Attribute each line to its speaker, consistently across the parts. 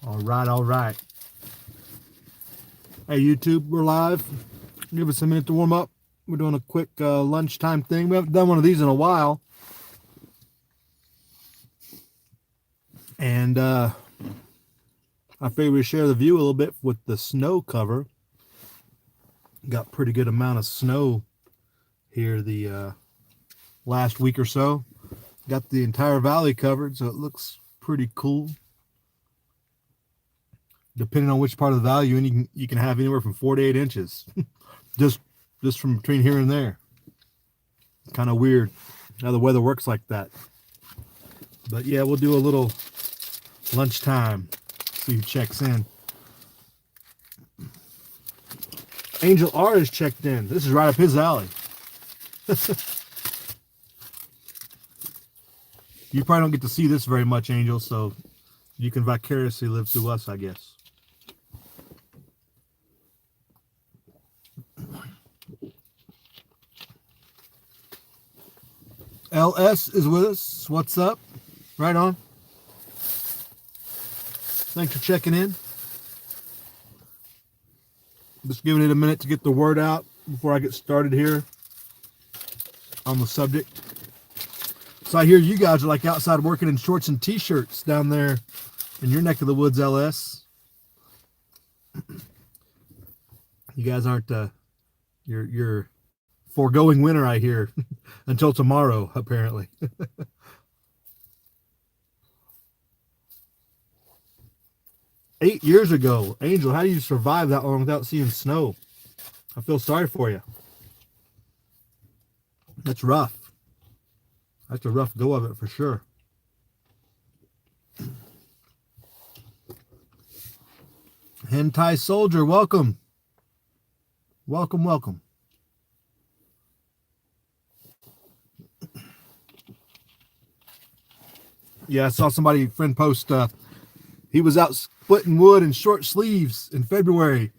Speaker 1: All right, all right. Hey, YouTube, we're live. Give us a minute to warm up. We're doing a quick lunchtime thing. We haven't done one of these in a while. And I figured we'd share the view a little bit with the snow cover. Got pretty good amount of snow here the last week or so. Got the entire valley covered, so it looks pretty cool. Depending on which part of the valley you're in, you can have anywhere from 4 to 8 inches. just from between here and there. Kind of weird how the weather works like that. But yeah, we'll do a little lunchtime. See who checks in. Angel R is checked in. This is right up his alley. You probably don't get to see this very much, Angel, so you can vicariously live through us, I guess. LS is with us. What's up? Right on. Thanks for checking in. Just giving it a minute to get the word out before I get started here on the subject. So I hear you guys are like outside working in shorts and t-shirts down there in your neck of the woods, LS. You guys aren't you're foregoing winter, I hear, until tomorrow, apparently. 8 years ago. Angel, how do you survive that long without seeing snow? I feel sorry for you. That's rough. That's a rough go of it for sure. Hentai Soldier, welcome. Welcome, welcome. Yeah, I saw somebody, friend, post, he was out splitting wood in short sleeves in February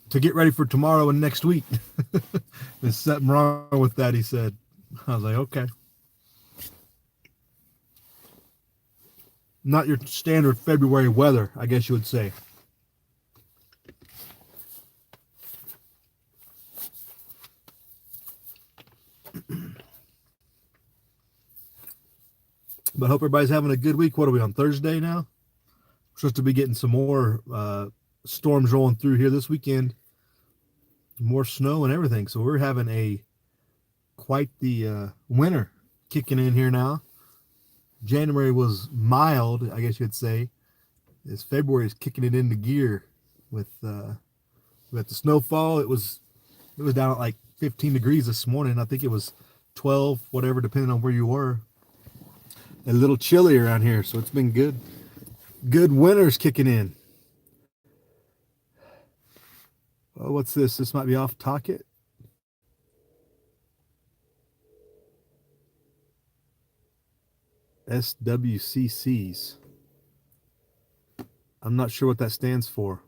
Speaker 1: to get ready for tomorrow and next week. There's something wrong with that, he said. I was like, okay. Not your standard February weather, I guess you would say. But hope everybody's having a good week. What are we on, Thursday now? We're supposed to be getting some more storms rolling through here this weekend. More snow and everything. So we're having quite the winter kicking in here now. January was mild, I guess you'd say. As February is kicking it into gear with the snowfall. It was down at like 15 degrees this morning. I think it was 12, whatever, depending on where you were. A little chilly around here, so it's been good. Good winter's kicking in. Oh, what's this? This might be off Talkit. SWCCs. I'm not sure what that stands for.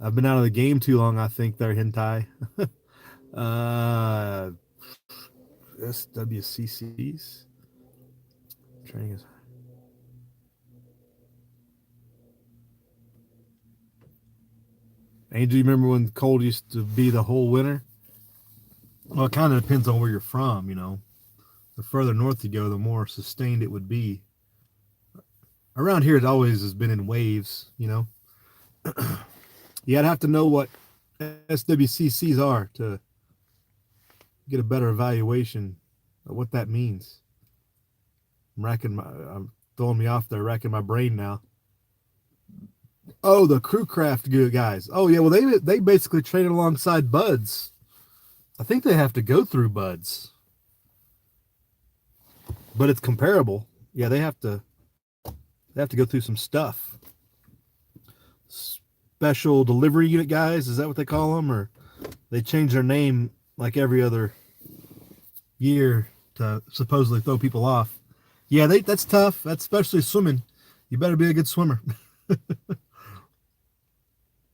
Speaker 1: I've been out of the game too long, I think, there, hentai. SWCCs. Training is. Angel, do you remember when cold used to be the whole winter? Well, it kind of depends on where you're from, you know. The further north you go, the more sustained it would be. Around here, it always has been in waves, you know. I'd have to know what SWCCs are to get a better evaluation of what that means. I'm throwing me off there, racking my brain now. Oh, the Crewcraft guys. Oh yeah, well they basically train alongside buds. I think they have to go through buds, but it's comparable. Yeah, they have to go through some stuff. Special delivery unit guys, is that what they call them? Or they change their name like every other year to supposedly throw people off. Yeah, that's tough. That's especially swimming. You better be a good swimmer.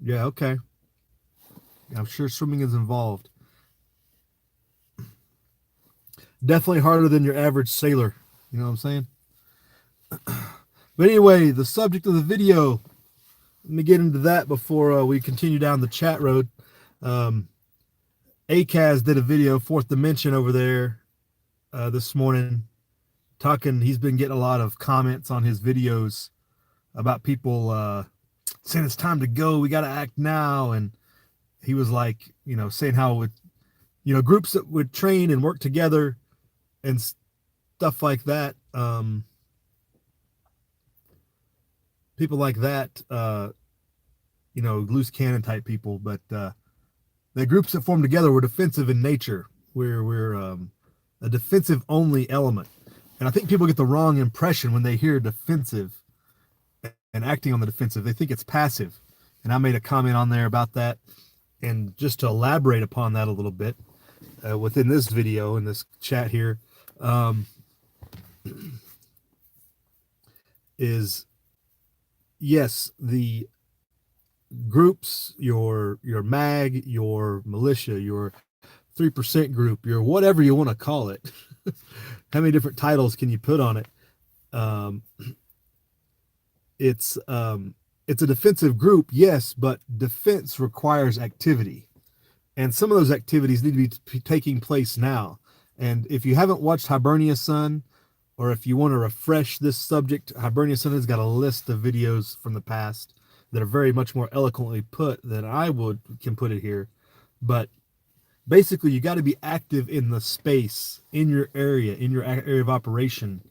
Speaker 1: Yeah, okay. I'm sure swimming is involved. Definitely harder than your average sailor. You know what I'm saying? But anyway, the subject of the video, let me get into that before we continue down the chat road. Akaz did a video, Fourth Dimension over there this morning, talking. He's been getting a lot of comments on his videos about people saying it's time to go, we got to act now. And he was like, saying how with, groups that would train and work together and stuff like that. People like that, loose cannon type people, but the groups that form together were defensive in nature. We're a defensive only element. And I think people get the wrong impression when they hear defensive and acting on the defensive. They think it's passive. And I made a comment on there about that. And just to elaborate upon that a little bit within this video, in this chat here, is yes, the groups, your MAG, your militia, your 3% group, your whatever you want to call it. How many different titles can you put on it? It's a defensive group, yes, but defense requires activity. And some of those activities need to be taking place now. And if you haven't watched Hibernia Sun, or if you want to refresh this subject, Hibernia Sun has got a list of videos from the past that are very much more eloquently put than I can put it here. But basically, you got to be active in the space, in your area of operation.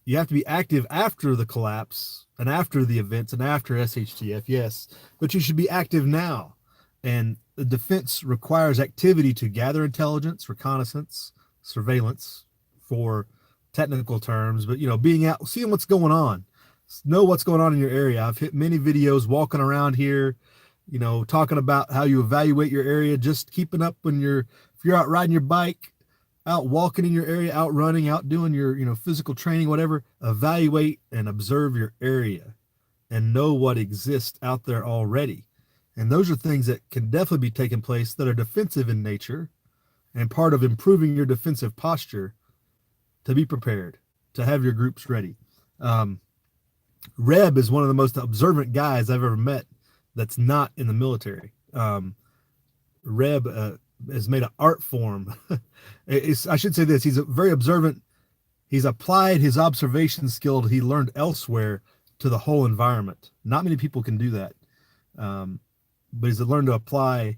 Speaker 1: You have to be active after the collapse and after the events and after SHTF, yes. But you should be active now. And the defense requires activity to gather intelligence, reconnaissance, surveillance, for technical terms. But, being out, seeing what's going on. Know what's going on in your area. I've hit many videos walking around here, talking about how you evaluate your area, just keeping up if you're out riding your bike, out walking in your area, out running, out doing your, physical training, whatever. Evaluate and observe your area and know what exists out there already. And those are things that can definitely be taking place that are defensive in nature and part of improving your defensive posture to be prepared, to have your groups ready. Reb is one of the most observant guys I've ever met that's not in the military. Reb has made an art form. I should say this, he's a very observant. He's applied his observation skill that he learned elsewhere to the whole environment. Not many people can do that. But he's learned to apply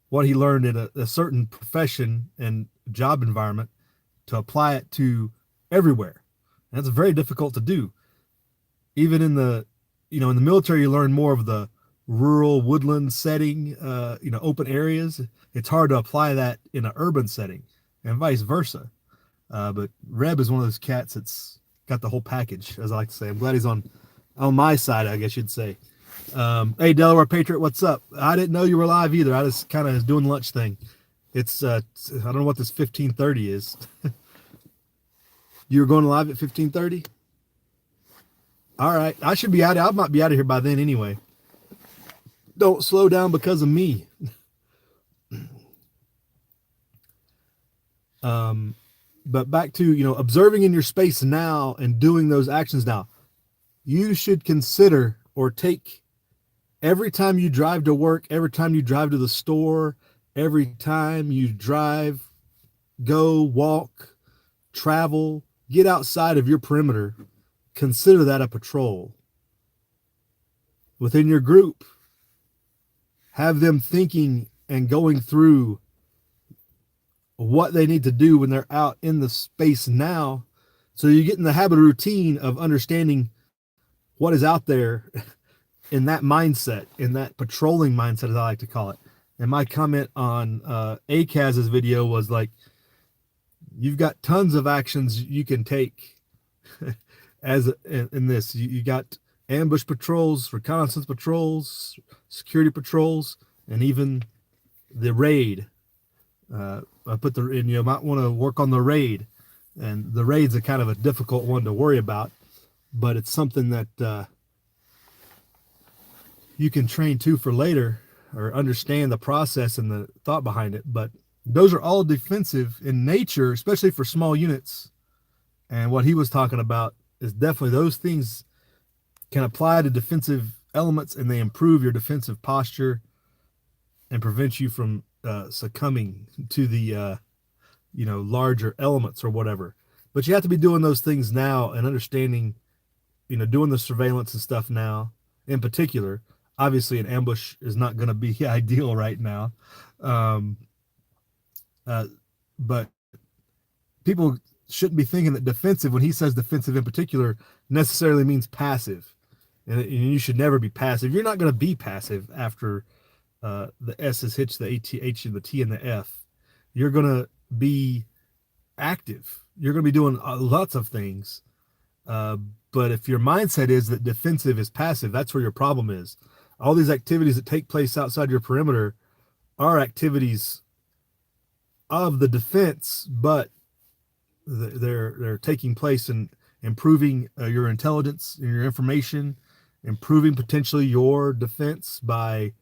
Speaker 1: what he learned in a certain profession and job environment to apply it to everywhere. And that's very difficult to do. Even in the military, you learn more of the rural woodland setting, open areas. It's hard to apply that in an urban setting and vice versa. But Reb is one of those cats that's got the whole package, as I like to say. I'm glad he's on my side, I guess you'd say. Hey, Delaware Patriot, what's up? I didn't know you were live either. I just kind of doing lunch thing. It's I don't know what this 15:30 is. You were going live at 15:30? All right. I should be out. I might be out of here by then anyway. Don't slow down because of me. But back to, observing in your space now and doing those actions now. You should consider or take every time you drive to work, every time you drive to the store, every time you drive, go, walk, travel, get outside of your perimeter. Consider that a patrol. Within your group, have them thinking and going through what they need to do when they're out in the space now. So you get in the habit of routine of understanding what is out there in that mindset, in that patrolling mindset, as I like to call it. And my comment on Akaz's video was like, you've got tons of actions you can take as in this. You got ambush patrols, reconnaissance patrols, security patrols, and even the raid. You might want to work on the raid, and the raid's a kind of a difficult one to worry about, but it's something that you can train to for later or understand the process and the thought behind it. But those are all defensive in nature, especially for small units. And what he was talking about is definitely those things can apply to defensive elements, and they improve your defensive posture and prevent you from succumbing to the larger elements or whatever. But you have to be doing those things now and understanding, doing the surveillance and stuff now. In particular, obviously, an ambush is not going to be ideal right now, but people shouldn't be thinking that defensive, when he says defensive in particular, necessarily means passive. And you should never be passive. You're not going to be passive after the S has hit the H and the T and the F. You're going to be active. You're going to be doing lots of things. But if your mindset is that defensive is passive, that's where your problem is. All these activities that take place outside your perimeter are activities of the defense, but they're taking place in improving your intelligence and your information, improving potentially your defense by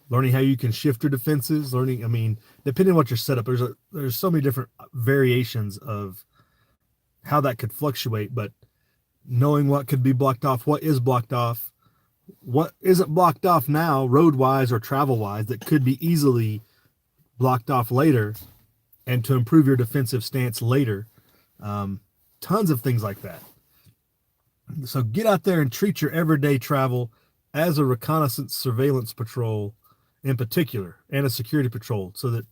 Speaker 1: learning how you can shift your defenses, depending on what your setup, there's so many different variations of how that could fluctuate, but knowing what could be blocked off, what is blocked off, what isn't blocked off now, road-wise or travel-wise, that could be easily blocked off later, and to improve your defensive stance later. Tons of things like that. So get out there and treat your everyday travel as a reconnaissance surveillance patrol in particular, and a security patrol, so that,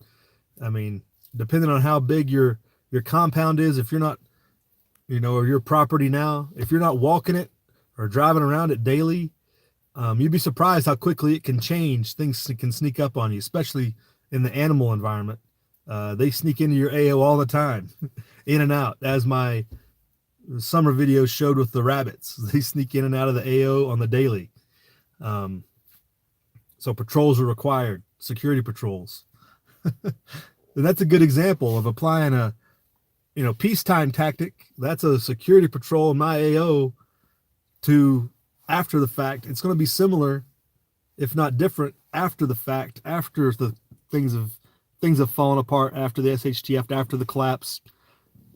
Speaker 1: depending on how big your compound is, if you're not, or your property now, if you're not walking it or driving around it daily, you'd be surprised how quickly it can change. Things can sneak up on you, especially in the animal environment. They sneak into your AO all the time, in and out, as my summer videos showed with the rabbits. They sneak in and out of the AO on the daily. So patrols are required, security patrols. And that's a good example of applying a, peacetime tactic. That's a security patrol in my AO to after the fact. It's going to be similar, if not different, after the fact, after the things have fallen apart, after the SHTF, after the collapse.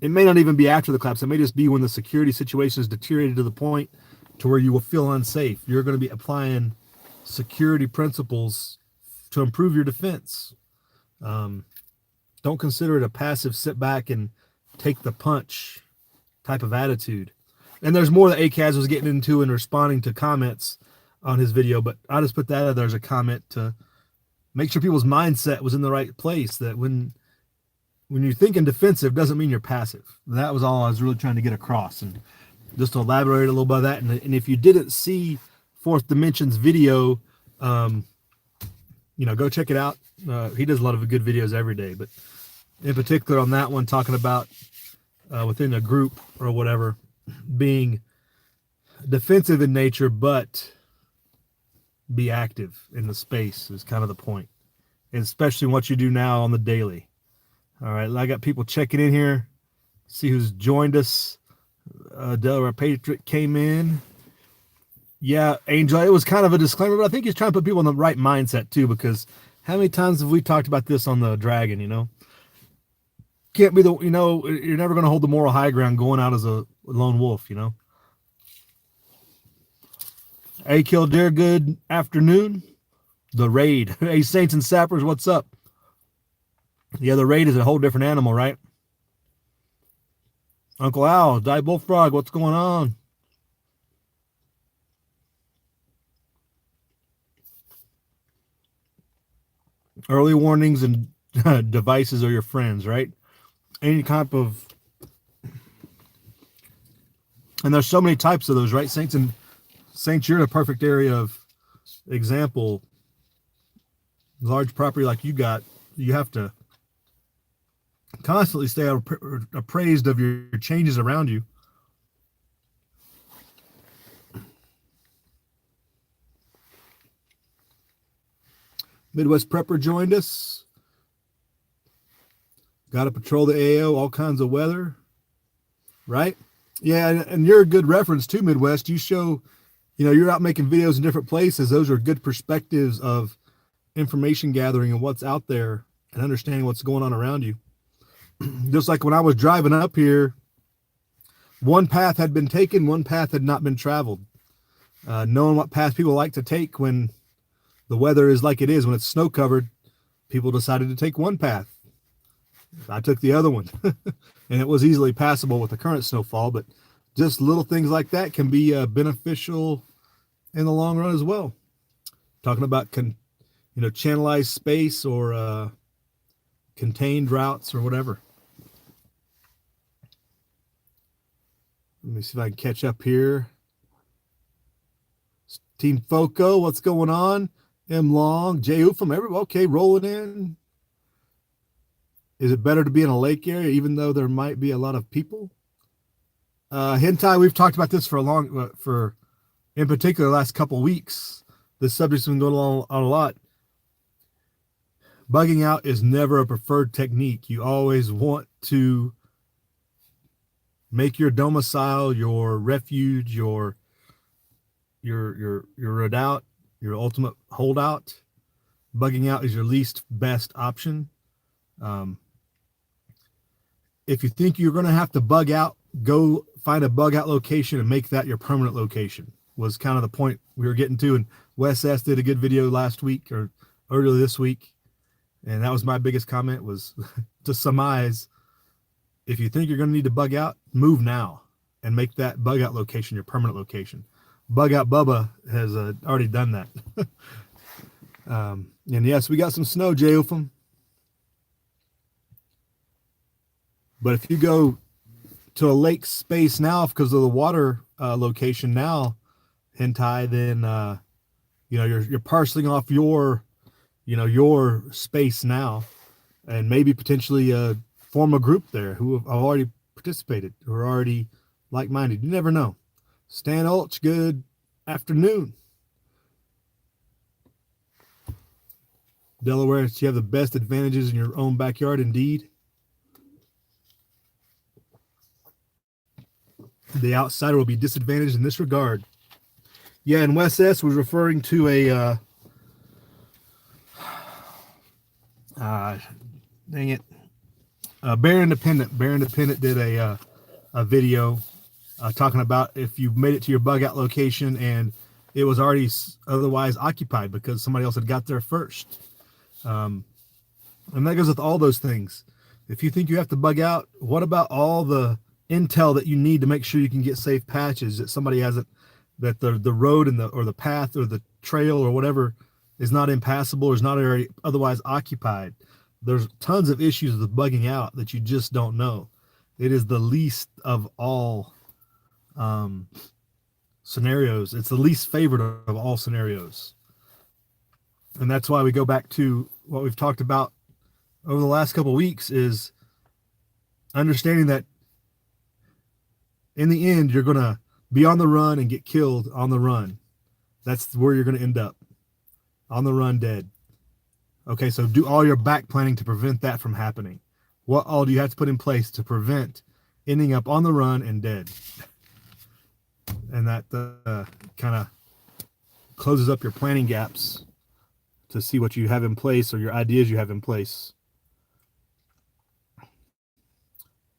Speaker 1: It may not even be after the collapse. It may just be when the security situation is deteriorated to the point to where you will feel unsafe. You're going to be applying security principles to improve your defense. Don't consider it a passive sit back and take the punch type of attitude. And there's more that ACAS was getting into and responding to comments on his video, but I just put that out there as a comment to make sure people's mindset was in the right place, that when you're thinking defensive doesn't mean you're passive. That was all I was really trying to get across, and just to elaborate a little bit on that. And if you didn't see Fourth Dimension's video, go check it out. He does a lot of good videos every day, but in particular on that one, talking about within a group or whatever, being defensive in nature, but be active in the space is kind of the point, and especially what you do now on the daily. All right, I got people checking in here. See who's joined us. Delaware Patriot came in. Yeah, Angel, it was kind of a disclaimer, but I think he's trying to put people in the right mindset too, because how many times have we talked about this on the Dragon, Can't be you're never going to hold the moral high ground going out as a lone wolf, Hey, Kildare, good afternoon. The raid. Hey, Saints and Sappers, what's up? Yeah, the raid is a whole different animal, right? Uncle Al, Die Bullfrog, what's going on? Early warnings and devices are your friends, right? Any type of... And there's so many types of those, right? Saints, you're in a perfect area of example. Large property like you got, you have to constantly stay appraised of your changes around you. Midwest Prepper joined us. Got to patrol the AO, all kinds of weather, right? Yeah, and you're a good reference to Midwest. You show, you're out making videos in different places. Those are good perspectives of information gathering and what's out there and understanding what's going on around you. Just like when I was driving up here, one path had been taken, one path had not been traveled. knowing what path people like to take when the weather is like it is, when it's snow covered, people decided to take one path. I took the other one, and it was easily passable with the current snowfall. But just little things like that can be beneficial in the long run as well. Talking about channelized space or contained routes or whatever. Let me see if I can catch up here. Team Foco, what's going on? M Long, Jay Ufam, everybody, okay, rolling in. Is it better to be in a lake area even though there might be a lot of people? Hentai, we've talked about this for in particular the last couple of weeks. This subject's been going on a lot. Bugging out is never a preferred technique. You always want to make your domicile, your refuge, your redoubt, your ultimate holdout. Bugging out is your least best option. If you think you're going to have to bug out, go find a bug out location and make that your permanent location, was kind of the point we were getting to. And Wes S did a good video last week or earlier this week. And that was my biggest comment, was to surmise, if you think you're going to need to bug out, move now and make that bug out location your permanent location. Bug Out Bubba has already done that. And yes, we got some snow, Jay Ufam. But if you go to a lake space now because of the water location now, Hentai, then you're parceling off your space now, and maybe potentially form a group there who have already participated, who are already like-minded. You never know. Stan Ulch, good afternoon. Delaware, you have the best advantages in your own backyard, indeed. The outsider will be disadvantaged in this regard. Yeah, and Wes S was referring to a Bear Independent. Bear Independent did a video talking about if you made it to your bug out location and it was already otherwise occupied because somebody else had got there first. And that goes with all those things. If you think you have to bug out, what about all the intel that you need to make sure you can get safe patches, that somebody hasn't, that the road and the path or the trail or whatever is not impassable or is not already otherwise occupied? There's tons of issues with bugging out that you just don't know. It is the least of all scenarios. It's the least favorite of all scenarios. And that's why we go back to what we've talked about over the last couple of weeks, is understanding that in the end, you're going to be on the run and get killed on the run. That's where you're going to end up, on the run, dead. Okay, so do all your back planning to prevent that from happening. What all do you have to put in place to prevent ending up on the run and dead? And that kind of closes up your planning gaps to see what you have in place or your ideas you have in place.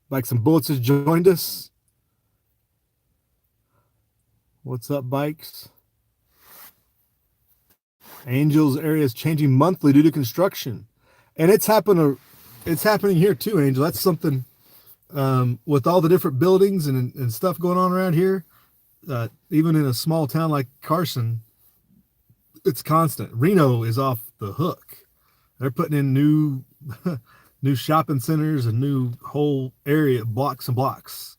Speaker 1: Like some Bullets has joined us. What's up, Bikes? Angels area is changing monthly due to construction, and it's happening here too, Angel. That's something with all the different buildings and stuff going on around here. Even in a small town like Carson, it's constant. Reno is off the hook. They're putting in new shopping centers and new whole area, blocks and blocks.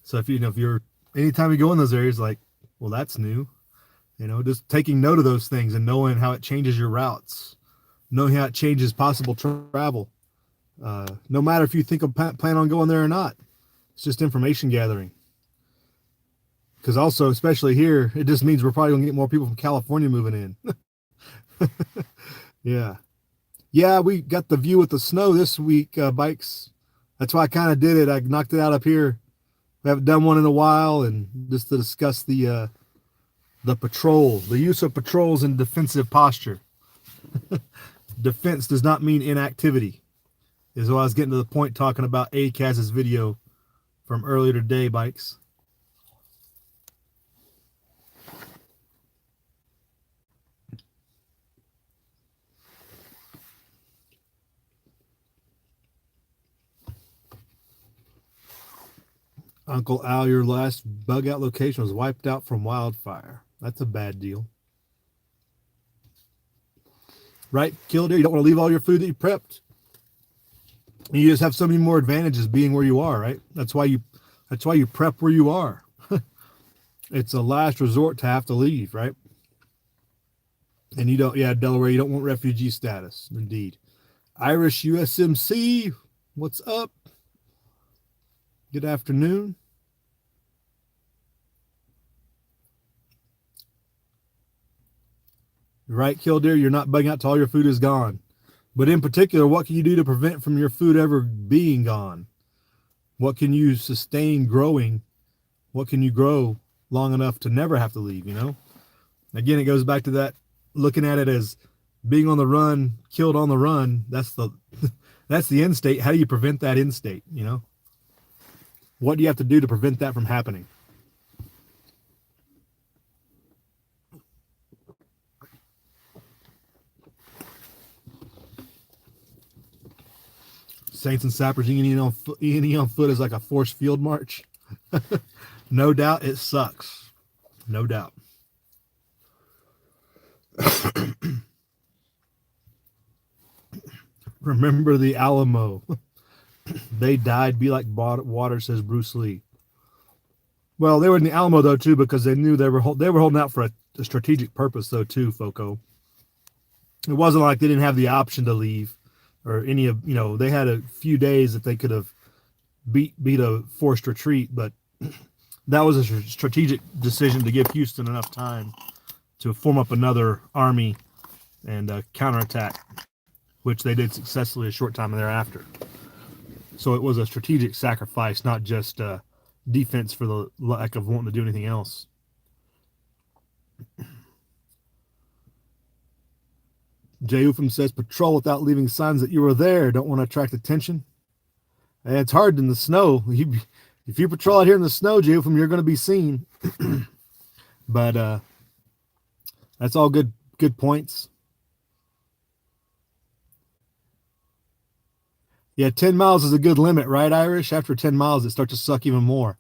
Speaker 1: So if you're anytime you go in those areas, like, well, that's new. Just taking note of those things and knowing how it changes your routes, knowing how it changes possible travel. No matter if you think of plan on going there or not, it's just information gathering. Because also, especially here, it just means we're probably going to get more people from California moving in. Yeah, we got the view with the snow this week, Bikes. That's why I kind of did it. I knocked it out up here. We haven't done one in a while, and just to discuss the patrol, the use of patrols in defensive posture. Defense does not mean inactivity, is what I was getting to the point talking about ACAS's video from earlier today, Bikes. Uncle Al, your last bug out location was wiped out from wildfire. That's a bad deal. Right, Killdeer? You don't want to leave all your food that you prepped. You just have so many more advantages being where you are, right? That's why you prep where you are. It's a last resort to have to leave, right? And you don't, yeah, Delaware, you don't want refugee status. Indeed. Irish USMC, what's up? Good afternoon. Right, Killdeer, you're not bugging out till all your food is gone. But in particular, what can you do to prevent from your food ever being gone? What can you sustain growing? What can you grow long enough to never have to leave, you know? Again, it goes back to that, looking at it as being on the run, killed on the run. That's the that's the end state. How do you prevent that end state, you know? What do you have to do to prevent that from happening? Saints and Sappers E&E on foot is like a forced field march. No doubt it sucks. No doubt. Remember the Alamo. They died, be like water, says Bruce Lee. Well, they were in the Alamo, though, too, because they knew they were holding out for a strategic purpose, though, too, Foco. It wasn't like they didn't have the option to leave or any of, you know, they had a few days that they could have beat a forced retreat, but that was a strategic decision to give Houston enough time to form up another army and counterattack, which they did successfully a short time thereafter. So it was a strategic sacrifice, not just defense for the lack of wanting to do anything else. Jay Ufam says, patrol without leaving signs that you were there. Don't want to attract attention. And it's hard in the snow. If you patrol out here in the snow, Jay Ufam, you're going to be seen. But that's all good points. Yeah, 10 miles is a good limit, right, Irish? After 10 miles, it starts to suck even more.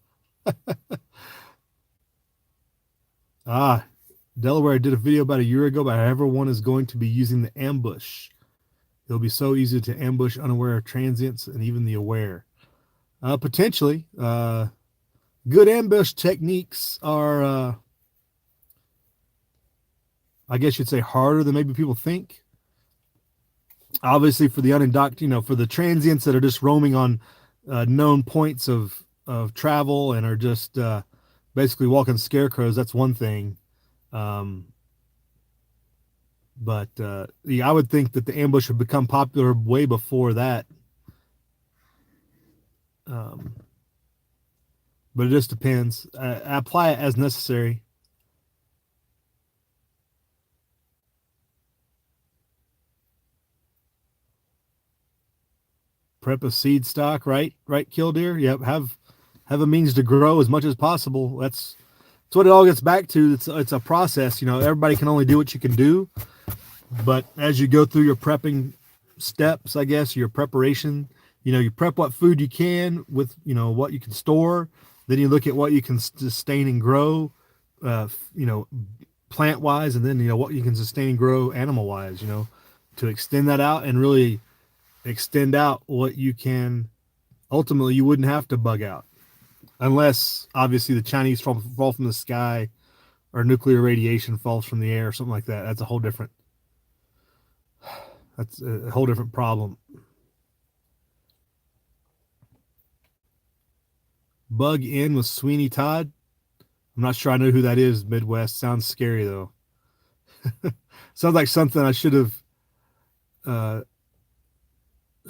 Speaker 1: Delaware did a video about a year ago about how everyone is going to be using the ambush. It'll be so easy to ambush unaware transients and even the aware. Potentially. Good ambush techniques are, I guess you'd say, harder than maybe people think. Obviously, for the unindoctrinated, you know, for the transients that are just roaming on known points of travel and are just basically walking scarecrows, that's one thing. But I would think that the ambush would become popular way before that. But it just depends. Apply it as necessary. Prep a seed stock, right, Killdeer? Yep, have a means to grow as much as possible. That's what it all gets back to. It's a process. You know, everybody can only do what you can do. But as you go through your prepping steps, I guess, your preparation, you know, you prep what food you can with, you know, what you can store. Then you look at what you can sustain and grow, you know, plant-wise, and then, you know, what you can sustain and grow animal-wise, you know, to extend that out and really extend out what you can. Ultimately, you wouldn't have to bug out. Unless, obviously, the Chinese fall from the sky or nuclear radiation falls from the air or something like that. That's a whole different problem. Bug in with Sweeney Todd. I'm not sure I know who that is, Midwest. Sounds scary, though. Sounds like something I should have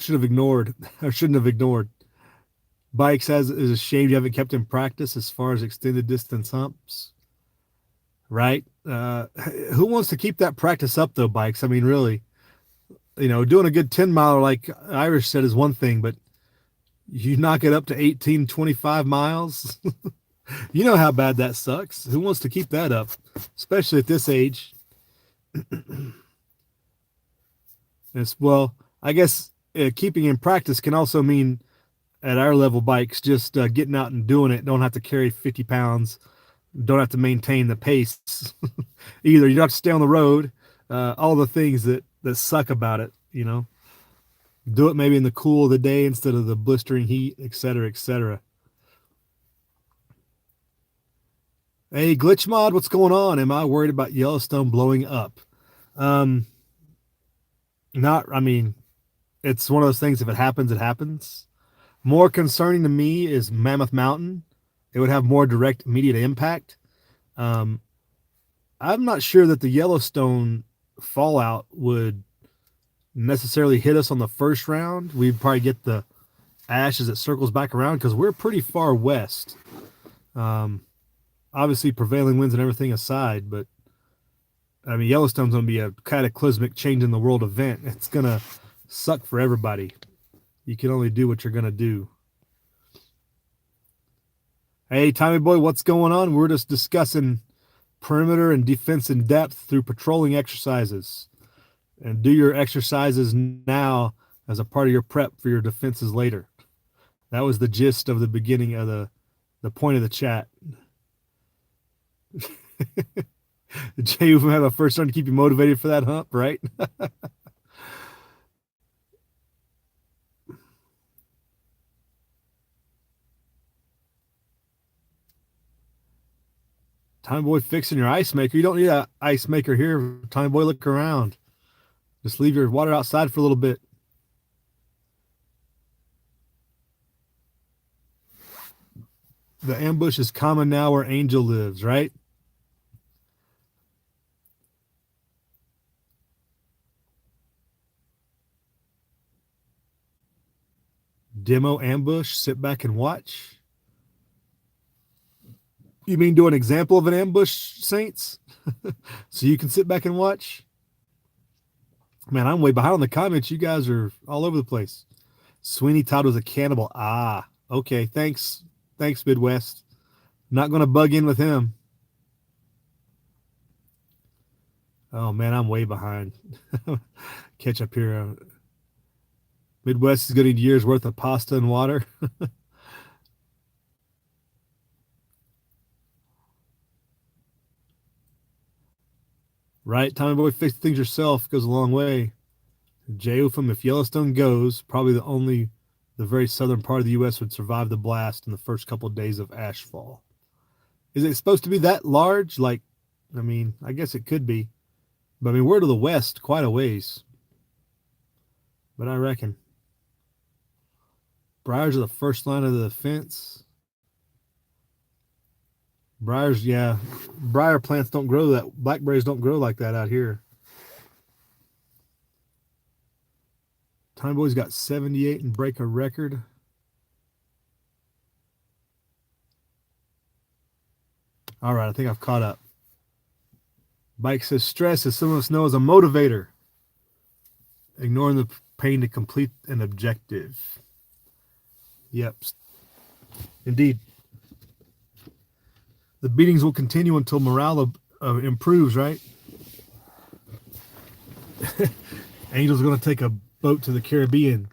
Speaker 1: ignored or shouldn't have ignored. Bikes is ashamed you haven't kept in practice as far as extended distance humps, right? Who wants to keep that practice up, though, Bikes? I mean, really, you know, doing a good 10 miler, like Irish said, is one thing, but you knock it up to 18, 25 miles. You know how bad that sucks. Who wants to keep that up, especially at this age? Well, I guess keeping in practice can also mean at our level bikes, just getting out and doing it. Don't have to carry 50 pounds. Don't have to maintain the pace. Either you don't have to stay on the road. All the things that suck about it, you know. Do it maybe in the cool of the day instead of the blistering heat, etc., etc. Hey, Glitch Mod, what's going on? Am I worried about Yellowstone blowing up? I mean, it's one of those things. If it happens, it happens. More concerning to me is Mammoth Mountain. It would have more direct, immediate impact. I'm not sure that the Yellowstone fallout would necessarily hit us on the first round. We'd probably get the ash as it circles back around because we're pretty far west. Obviously, prevailing winds and everything aside, but I mean, Yellowstone's going to be a cataclysmic change in the world event. It's going to suck for everybody. You can only do what you're going to do. Hey, Tommy Boy, what's going on? We're just discussing perimeter and defense in depth through patrolling exercises. And do your exercises now as a part of your prep for your defenses later. That was the gist of the beginning of the point of the chat. Jay, we have a first run to keep you motivated for that hump, right? Time Boy fixing your ice maker. You don't need an ice maker here. Time Boy, look around. Just leave your water outside for a little bit. The ambush is common now where Angel lives, right? Demo ambush, sit back and watch. You mean do an example of an ambush, Saints? So you can sit back and watch? Man, I'm way behind on the comments. You guys are all over the place. Sweeney Todd was a cannibal. Ah, okay. Thanks. Thanks, Midwest. Not going to bug in with him. Oh, man, I'm way behind. Catch up here. Midwest is going to need years worth of pasta and water. Right? Tommy Boy, fix things yourself goes a long way. J-Ufum, if Yellowstone goes, probably the very southern part of the U.S. would survive the blast in the first couple of days of ashfall. Is it supposed to be that large? Like, I mean, I guess it could be. But I mean, we're to the west quite a ways. But I reckon. Briars are the first line of the defense. Briars, yeah. Briar plants don't grow that. Blackberries don't grow like that out here. Time Boy's got 78 and break a record. All right, I think I've caught up. Bike says stress, as some of us know, is a motivator. Ignoring the pain to complete an objective. Yep. Indeed. The beatings will continue until morale improves, right? Angel's going to take a boat to the Caribbean.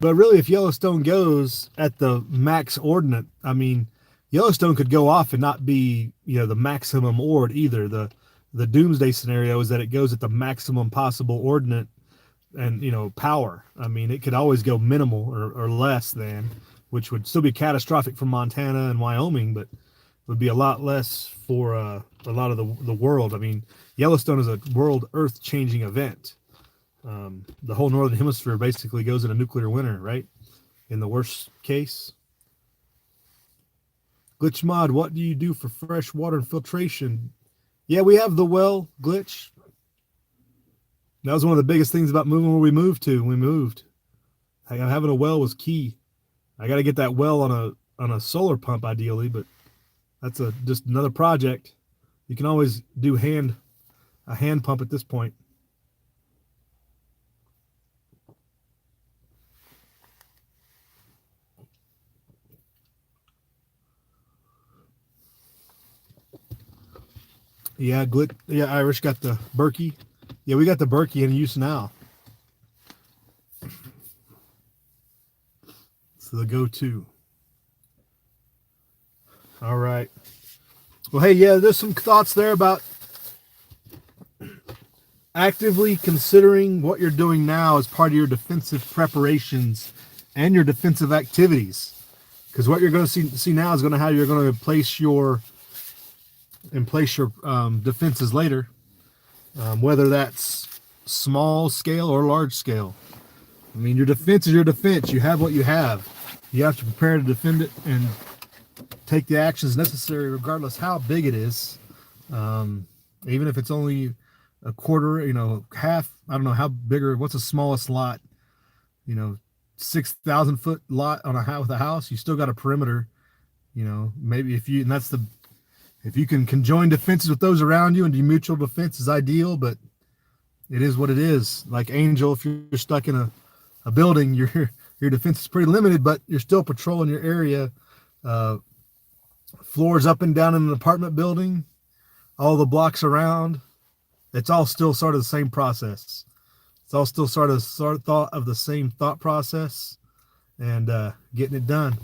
Speaker 1: But really, if Yellowstone goes at the max ordnance, I mean, Yellowstone could go off and not be, the maximum ord either. The doomsday scenario is that it goes at the maximum possible ordnance and, power. I mean, it could always go minimal or less than, which would still be catastrophic for Montana and Wyoming, but would be a lot less for a lot of the world. I mean, Yellowstone is a world earth-changing event. The whole northern hemisphere basically goes in a nuclear winter, right? In the worst case. Glitch Mod, what do you do for fresh water and filtration? Yeah, we have the well, Glitch. That was one of the biggest things about moving where we moved to. We moved. Having a well was key. I got to get that well on a solar pump ideally, but that's just another project. You can always do a hand pump at this point. Yeah, Irish got the Berkey. Yeah, we got the Berkey in use now. the go-to. All right. Well, hey, yeah, there's some thoughts there about actively considering what you're doing now as part of your defensive preparations and your defensive activities. Because what you're going to see now is going to how you're going to place your defenses later, whether that's small scale or large scale. I mean, your defense is your defense. You have what you have. You have to prepare to defend it and take the actions necessary, regardless how big it is. Even if it's only a quarter, half. I don't know how big or what's the smallest lot. 6,000 foot lot on with a house. You still got a perimeter. Maybe if you can conjoin defenses with those around you and do mutual defense is ideal, but it is what it is. Like Angel, if you're stuck in a building, your defense is pretty limited, but you're still patrolling your area. Floors up and down in an apartment building, all the blocks around, it's all still sort of the same process. It's all still sort of thought of the same thought process and getting it done.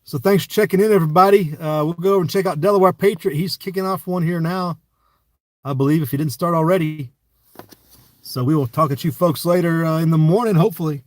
Speaker 1: So thanks for checking in, everybody. We'll go over and check out Delaware Patriot. He's kicking off one here now, I believe, if he didn't start already. So we will talk at you folks later in the morning, hopefully.